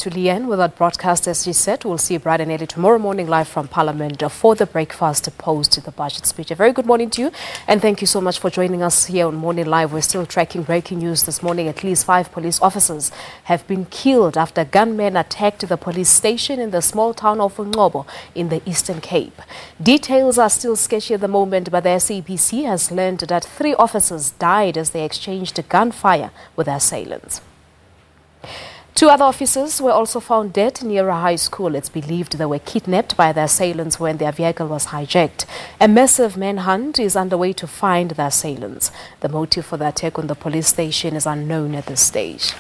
To Leanne with that broadcast, as she said, we'll see you bright and early tomorrow morning live from Parliament for the breakfast opposed to the budget speech. A very good morning to you and thank you so much for joining us here on Morning Live. We're still tracking breaking news this morning. At least 5 police officers have been killed after gunmen attacked the police station in the small town of Ngcobo in the Eastern Cape. Details are still sketchy at the moment, but the SABC has learned that 3 officers died as they exchanged gunfire with their assailants. 2 other officers were also found dead near a high school. It's believed they were kidnapped by the assailants when their vehicle was hijacked. A massive manhunt is underway to find the assailants. The motive for the attack on the police station is unknown at this stage.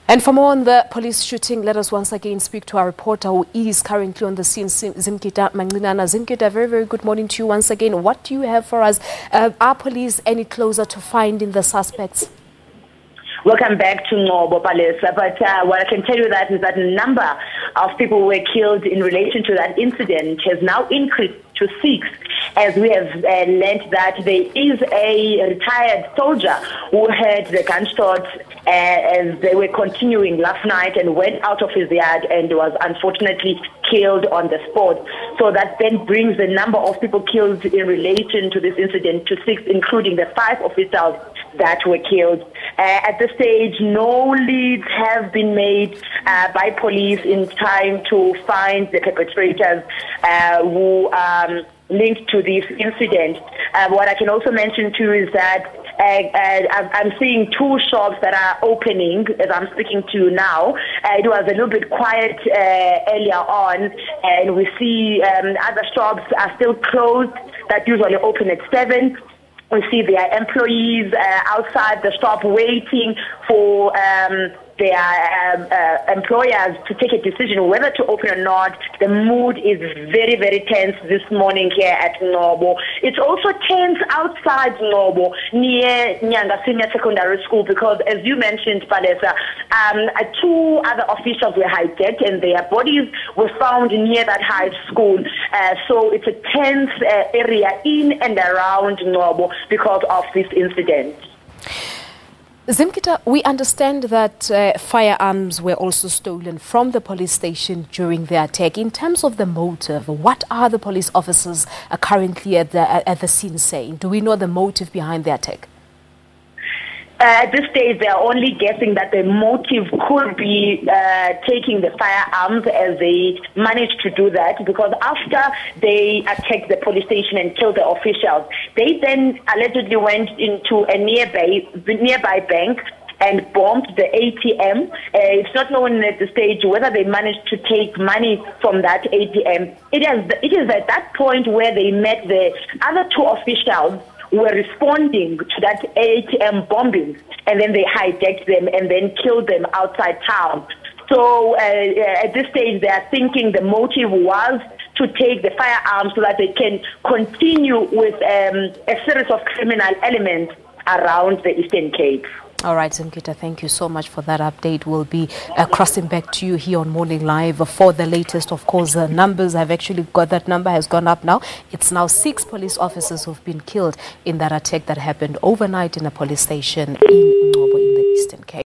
And for more on the police shooting, let us once again speak to our reporter who is currently on the scene, Zimkita Manginana. Zimkita, very good morning to you once again. What do you have for us? Are police any closer to finding the suspects? Welcome back to Ngcobo, Palesa. But what I can tell you is that the number of people who were killed in relation to that incident has now increased to 6, as we have learned that there is a retired soldier who heard the gunshots as they were continuing last night and went out of his yard and was unfortunately killed on the spot. So that then brings the number of people killed in relation to this incident to 6, including the 5 officers that were killed. At this stage, no leads have been made by police in time to find the perpetrators who are linked to this incident. What I can also mention too is that I'm seeing 2 shops that are opening as I'm speaking to you now. It was a little bit quiet earlier on, and we see other shops are still closed that usually open at 7. We see their employees outside the shop waiting for their employers to take a decision whether to open or not. The mood is very, very tense this morning here at Ngcobo. It's also tense outside Ngcobo near Nyanga Senior Secondary School because, as you mentioned, Palesa, 2 other officials were hijacked and their bodies were found near that high school. So it's a tense area in and around Ngcobo because of this incident. Zimkita, we understand that firearms were also stolen from the police station during the attack. In terms of the motive, what are the police officers currently at the scene saying? Do we know the motive behind the attack? At this stage, they are only guessing that the motive could be taking the firearms, as they managed to do that because after they attacked the police station and killed the officials, they then allegedly went into a nearby bank and bombed the ATM. It's not known at the stage whether they managed to take money from that ATM. It is at that point where they met the other 2 officials who were responding to that ATM bombing, and then they hijacked them and then killed them outside town. So at this stage, they are thinking the motive was to take the firearms so that they can continue with a series of criminal elements around the Eastern Cape. All right, Zimkita, thank you so much for that update. We'll be crossing back to you here on Morning Live for the latest. Of course, numbers have actually got, that number has gone up now. It's now 6 police officers who've been killed in that attack that happened overnight in a police station in Ngcobo in the Eastern Cape.